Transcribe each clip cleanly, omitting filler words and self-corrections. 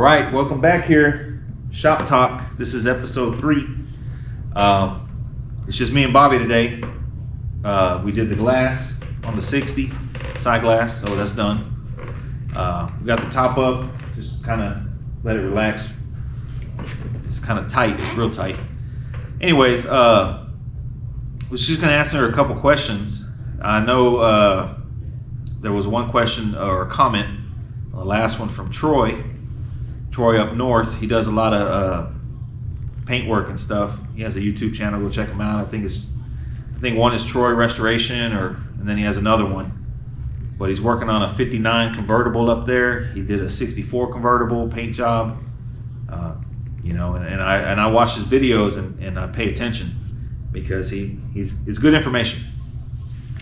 right, welcome back here. Shop Talk. This is episode 3. It's just me and Bobby today. We did the glass on the 60 side glass, so that's done. We got the top up, just kind of let it relax. It's kind of tight, it's real tight. Anyways, was just gonna ask her a couple questions. I know there was one question or a comment, the last one from Troy up north. He does a lot of paint work and stuff. He has a YouTube channel, go check him out. I think one is Troy Restoration, and then he has another one. But he's working on a 59 convertible up there. He did a 64 convertible paint job. And I watch his videos and I pay attention because he's good information.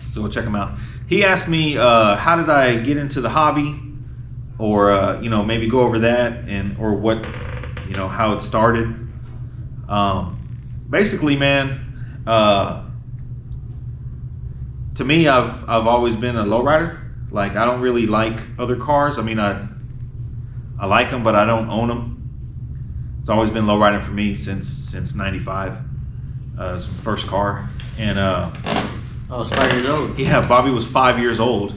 So we'll check him out. He asked me how did I get into the hobby, or maybe go over that, or what, how it started. Basically, man, to me, I've always been a lowrider. Like, I don't really like other cars. I mean, I like them, but I don't own them. It's always been lowriding for me since '95. It was my first car, and it's 5 years old. Yeah, Bobby was 5 years old.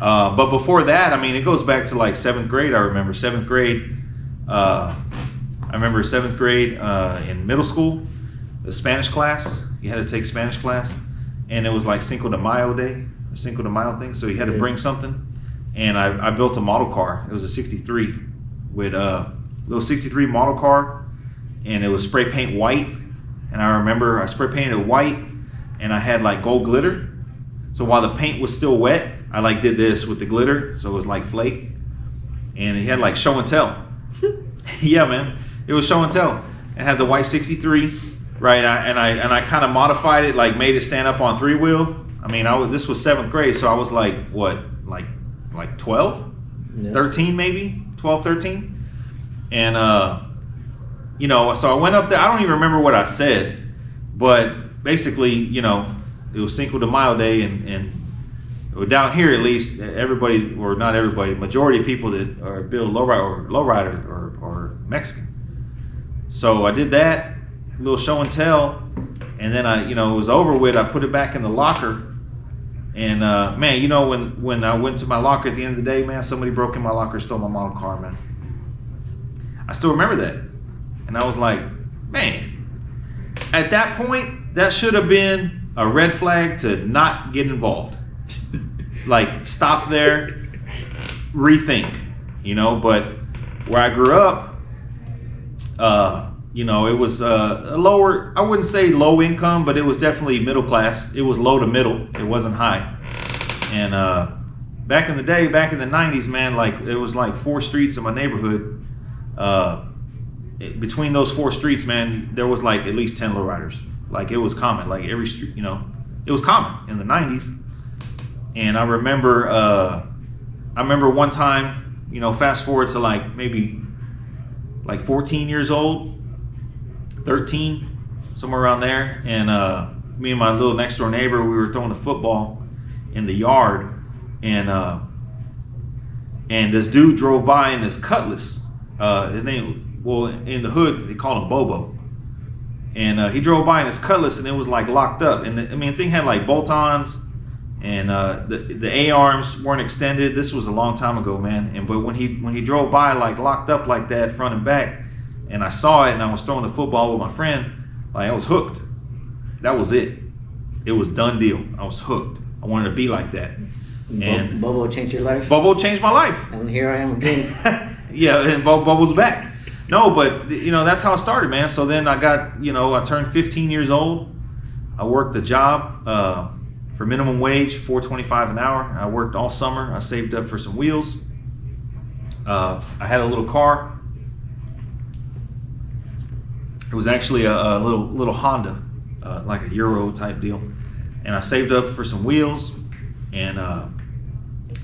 But before that, I mean, it goes back to like 7th grade. I remember 7th grade. In middle school, the Spanish class. You had to take Spanish class, and it was like Cinco de Mayo day, or Cinco de Mayo thing. So you had to bring something, and I built a model car. It was a '63 with a little '63 model car, and it was spray paint white. And I remember I spray painted it white, and I had like gold glitter. So while the paint was still wet, I like did this with the glitter, so it was like flake. And it had like show and tell. Yeah, man, it was show and tell. It had the white '63, right? I kind of modified it, like made it stand up on 3-wheel. I mean, this was 7th grade, so I was like what, like 12, yeah. 13 maybe, 12, 13. And so I went up there. I don't even remember what I said, but basically, it was Cinco de Mayo day, and down here at least, everybody, or not everybody, majority of people that are build lowrider or Mexican. So I did that, a little show and tell, and then it was over with. I put it back in the locker, and man, when I went to my locker at the end of the day, man, somebody broke in my locker, stole my model car, man. I still remember that, and I was like, man, at that point, that should have been a red flag to not get involved. Like, stop there, rethink, but where I grew up, it was a lower, I wouldn't say low income, but it was definitely middle class. It was low to middle, it wasn't high. And back in the day, back in the 90s, man, like, it was like 4 streets in my neighborhood. Between those 4 streets, man, there was like at least 10 lowriders. Like, it was common, like every street, it was common in the 90s. And I remember one time, fast forward to like maybe like 14 years old, 13, somewhere around there. And me and my little next door neighbor, we were throwing a football in the yard, and this dude drove by in this Cutlass. His name, well, in the hood, they called him Bobo. And he drove by in his Cutlass, and it was like locked up. And the thing had like bolt-ons, and the A-arms weren't extended. This was a long time ago, man. But when he drove by like locked up like that, front and back, and I saw it, and I was throwing the football with my friend, like, I was hooked. That was it. It was done deal. I was hooked. I wanted to be like that. And Bobo changed your life? Bobo changed my life. And here I am again. Yeah, and Bobo's back. No, but that's how it started, man. So then I got, I turned 15 years old. I worked a job for minimum wage, $4.25 an hour. I worked all summer. I saved up for some wheels. I had a little car. It was actually a little Honda, like a Euro type deal. And I saved up for some wheels. And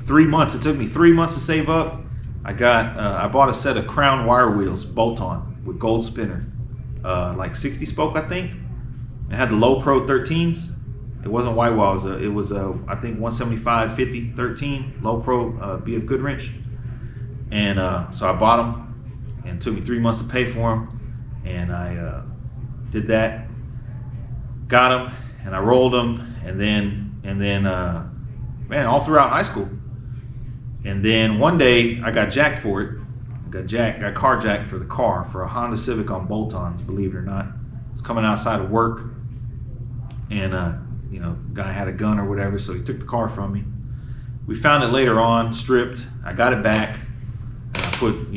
3 months. It took me 3 months to save up. I bought a set of Crown wire wheels, bolt-on, with gold spinner, like 60 spoke, I think. It had the Low Pro 13s. It wasn't white walls. It was I think 175 50 13 Low Pro BF Goodwrench. And so I bought them. and it took me 3 months to pay for them. And I did that, got them, and I rolled them, and then man, all throughout high school. And then one day I got jacked for it. Got carjacked for the car, for a Honda Civic on bolt-ons, believe it or not. I was coming outside of work, and guy had a gun or whatever, so he took the car from me. We found it later on, stripped. I got it back, and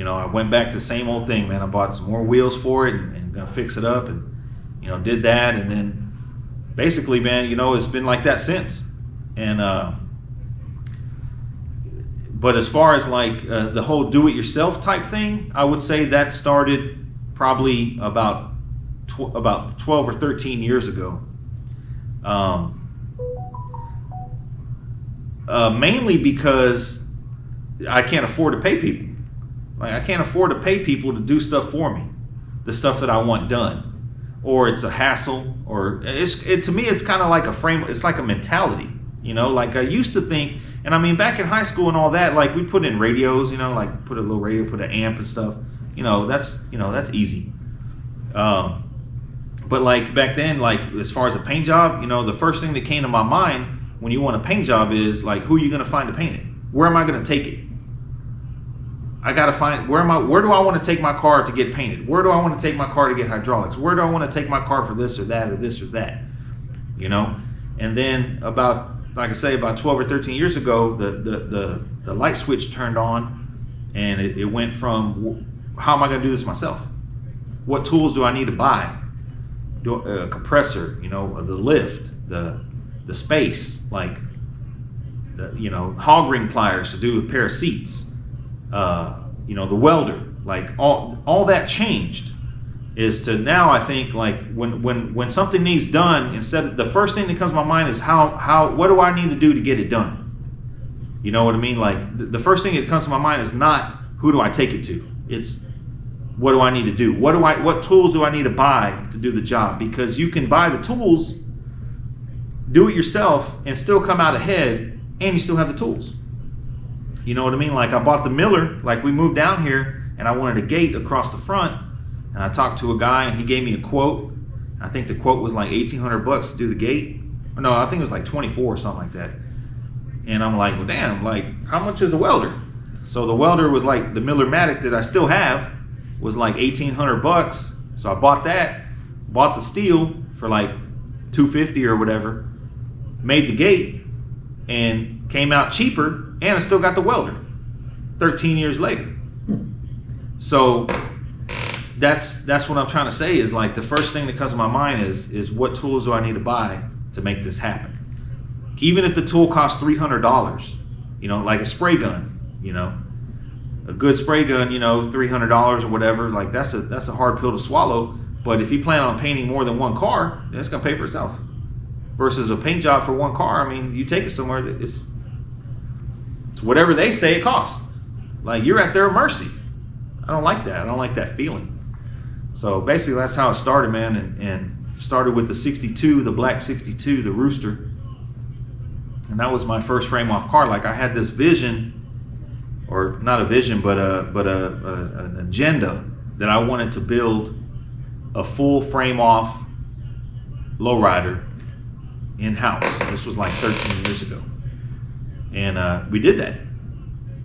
I went back to the same old thing, man. I bought some more wheels for it and gonna fix it up, and did that, and then basically, man, it's been like that since. And but as far as like the whole do-it-yourself type thing, I would say that started probably about 12 or 13 years ago. Mainly because I can't afford to pay people. Like, I can't afford to pay people to do stuff for me, the stuff that I want done, or it's a hassle, or to me it's kind of like a frame. It's like a mentality, Like, I used to think. And I mean, back in high school and all that, like, we put in radios, like put a little radio, put an amp and stuff. That's easy. But like back then, like as far as a paint job, the first thing that came to my mind when you want a paint job is like, who are you going to find to paint it? Where am I going to take it? I got to find where do I want to take my car to get painted? Where do I want to take my car to get hydraulics? Where do I want to take my car for this or that or this or that? And then about 12 or 13 years ago, the light switch turned on, and it went from, how am I going to do this myself? What tools do I need to buy? A compressor, the lift, the space, like, hog ring pliers to do a pair of seats, the welder, like all that changed. Is to now, I think, like when something needs done, the first thing that comes to my mind is what do I need to do to get it done? You know what I mean? Like the first thing that comes to my mind is not who do I take it to? It's what do I need to do? What tools do I need to buy to do the job? Because you can buy the tools, do it yourself, and still come out ahead, and you still have the tools. You know what I mean? Like, I bought the Miller, like, we moved down here, and I wanted a gate across the front. And I talked to a guy, and he gave me a quote. I think the quote was like $1,800 to do the gate. No, I think it was like 24 or something like that. And I'm like, well, damn, like, how much is a welder? So the welder was like the Miller-Matic that I still have was like $1,800. So I bought that, bought the steel for like $250 or whatever, made the gate, and came out cheaper, and I still got the welder 13 years later. So that's what I'm trying to say, is like the first thing that comes to my mind is what tools do I need to buy to make this happen? Even if the tool costs $300, like a spray gun, a good spray gun, $300 or whatever, like that's a hard pill to swallow. But if you plan on painting more than one car, then it's gonna pay for itself. Versus a paint job for one car, I mean, you take it somewhere that it's whatever they say it costs. Like, you're at their mercy. I don't like that. I don't like that feeling. So basically that's how it started, man, and started with the 62, the black 62, the Rooster. And that was my first frame off car. Like, I had this vision, or not a vision, but an agenda that I wanted to build a full frame off lowrider in-house. This was like 13 years ago. And we did that.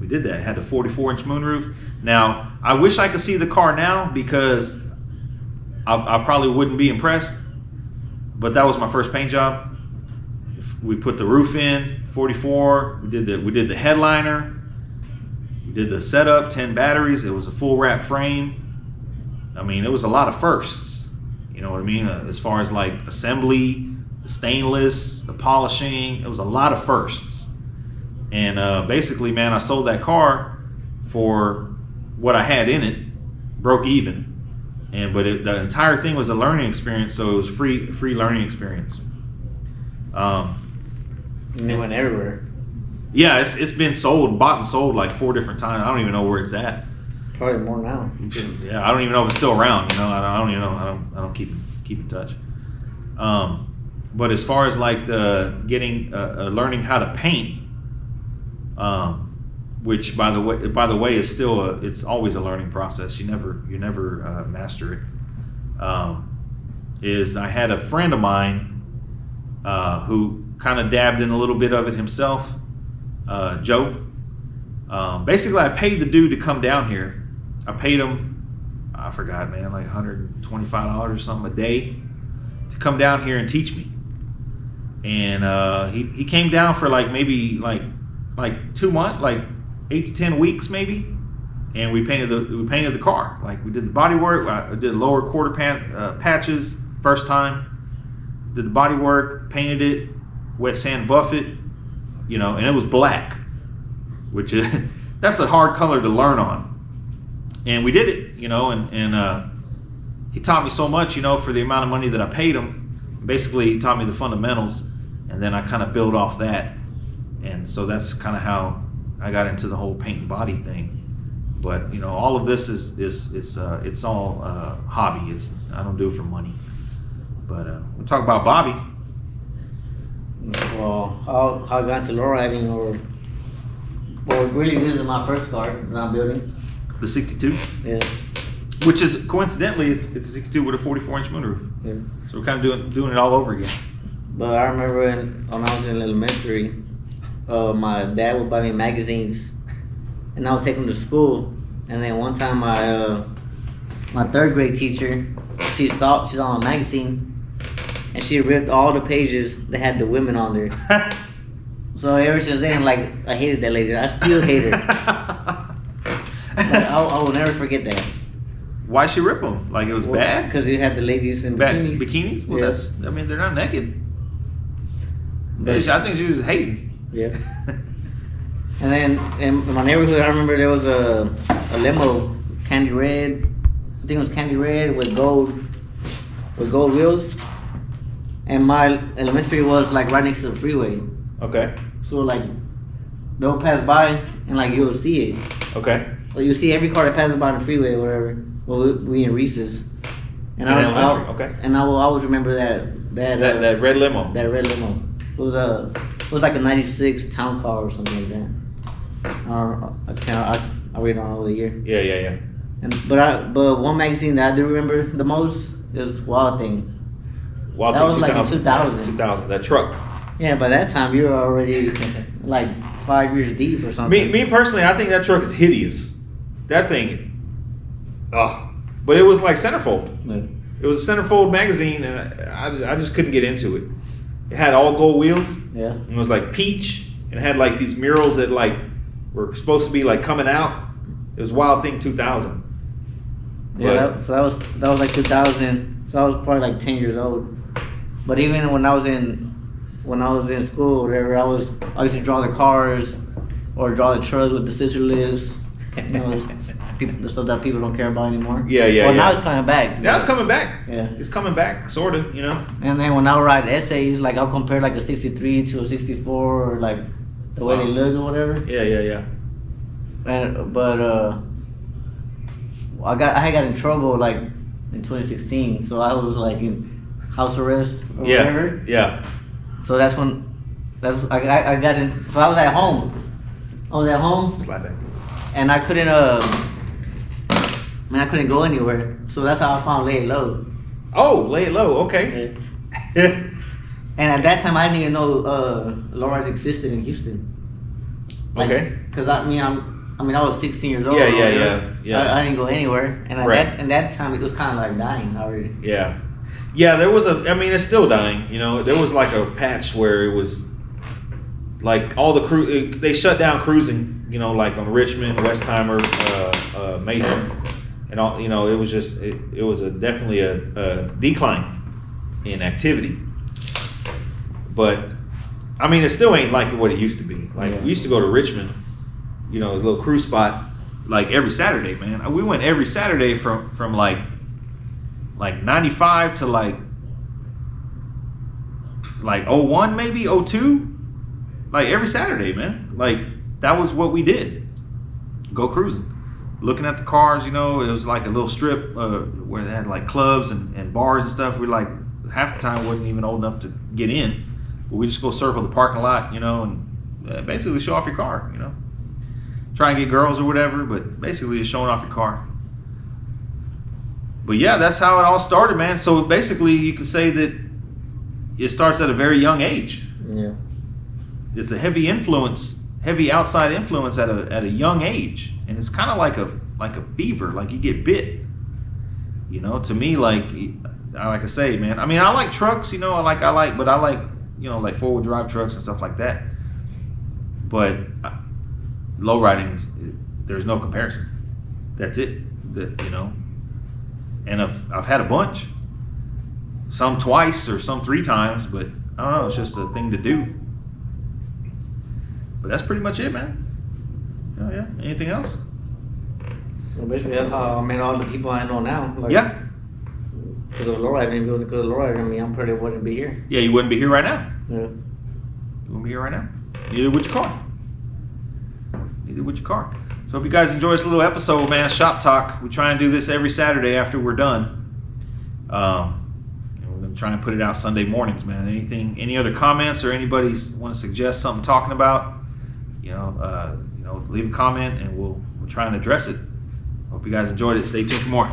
It had a 44-inch moonroof. Now, I wish I could see the car now, because I probably wouldn't be impressed, but that was my first paint job. We put the roof in, 44. We did the headliner. We did the setup, 10 batteries. It was a full wrap frame. I mean, it was a lot of firsts. You know what I mean? As far as like assembly, the stainless, the polishing, it was a lot of firsts. And basically, man, I sold that car for what I had in it, broke even. But the entire thing was a learning experience, so it was free learning experience. And it went everywhere. Yeah, it's been bought and sold like 4 different times. I don't even know where it's at. Probably more now. Yeah, I don't even know if it's still around. I don't even know. I don't keep in touch. But as far as like learning how to paint, which by the way is still it's always a learning process. You never master it. Is I had a friend of mine who kind of dabbed in a little bit of it himself, Joe. Basically, I paid the dude to come down here. I paid him, I forgot, man, like $125 or something a day to come down here and teach me. And he came down for like maybe like 2 months, like 8 to 10 weeks maybe. And we painted the car. Like we did the body work. I did lower quarter patches first time. Did the body work, painted it, wet sand buff it, you know, and it was black, which is that's a hard color to learn on. And we did it, you know, and he taught me so much, you know, for the amount of money that I paid him. Basically, he taught me the fundamentals, and then I kind of built off that. And so that's kind of how I got into the whole paint and body thing. But you know, all of this it's all hobby. I don't do it for money. But we'll talk about Bobby. Well, how I got into lowriding, or really this is my first car that I'm building. The 62. Yeah. Which is coincidentally it's a 62 with a 44-inch moonroof. Yeah. So we're kind of doing it all over again. But I remember when I was in elementary, my dad would buy me magazines, and I would take them to school. And then one time my third grade teacher, she saw a magazine, and she ripped all the pages that had the women on there. So ever since then, like, I hated that lady. I still hate her. I will never forget that. Why'd she rip them? Like it was bad? Because you had the ladies in bikinis. Bikinis? Well, Yeah. I mean, they're not naked. But- I think she was hating. Yeah. And then in my neighborhood, I remember there was a limo, candy red. I think it was candy red with gold wheels. And my elementary was like right next to the freeway. Okay. So like they'll pass by and like you'll see it. Okay. Well, you see every car that passes by on the freeway or whatever. Well, we in recess. And Elementary, okay. And I will always remember that red limo. That red limo. It was like a '96 town car or something like that. I read on over the year. Yeah. But one magazine that I do remember the most is Wild Thing. Wild That Thing was like in 2000. 2000. That truck. Yeah, by that time you were already like 5 years deep or something. Me personally, I think that truck is hideous. That thing. Ugh. But it was like centerfold. Yeah. It was a centerfold magazine, and I just couldn't get into it. It had all gold wheels. Yeah. And it was like peach, and it had like these murals that like were supposed to be like coming out. It was Wild Thing 2000. Yeah, that was like 2000. So I was probably like 10 years old. But even when I was in school or whatever, I used to draw the cars or draw the trucks with the scissor lifts. You know, the stuff that people don't care about anymore. Yeah. Well, now it's coming back. Now it's coming back. Yeah. It's coming back, sort of, you know. And then when I would write essays, like I'll compare like a 63 to a 64 or like the way they look or whatever. Yeah. But I got in trouble like in 2016, so I was like in house arrest or whatever. Yeah. So I got in. So I was at home. Slide back. And I couldn't go anywhere. So that's how I found Lay It Low. Oh, Lay It Low. Okay. And at that time, I didn't even know Lowriding existed in Houston. Like, Okay. Cause I was 16 years old. Yeah. I didn't go anywhere, and at that time, it was kind of like dying already. Yeah. There was it's still dying. You know, there was like a patch where it was like all the they shut down cruising. You know, like on Richmond, Westheimer, Mason, and all. You know, it was just it was definitely a decline in activity. But I mean, it still ain't like what it used to be. Like we used to go to Richmond, you know, a little cruise spot, like every Saturday, man. We went every Saturday from like 95 to like 01 maybe 02, like every Saturday, man. Like that was what we did. Go cruising, looking at the cars. You know, it was like a little strip where they had like clubs and bars and stuff. We like half the time wasn't even old enough to get in, but we just go circle the parking lot, you know, and basically show off your car, you know. try and get girls or whatever, but basically just showing off your car. But yeah, that's how it all started, man. So basically you could say that it starts at a very young age. Yeah. It's a heavy outside influence at a young age. And it's kind of like a fever, like you get bit. You know, to me, like I say, man, I mean, I like trucks, you know, but I like, you know, like 4-wheel drive trucks and stuff like that. But low riding, there's no comparison. That's it, you know. And I've had a bunch, some twice or some 3 times, but I don't know, it's just a thing to do. But that's pretty much it, man. Oh yeah, anything else? Well, basically, that's how I met all the people I know now. Like, Yeah. Because of lowriding, because of lowriding, I mean, I probably wouldn't be here. Yeah, you wouldn't be here right now. Yeah. You wouldn't be here right now. Neither would your car. Neither would your car. So hope you guys enjoy this little episode, man. Shop Talk. We try and do this every Saturday after we're done. And we're gonna try and put it out Sunday mornings, man. Any other comments or anybody want to suggest something talking about? You know, leave a comment and we'll try and address it. Hope you guys enjoyed it. Stay tuned for more.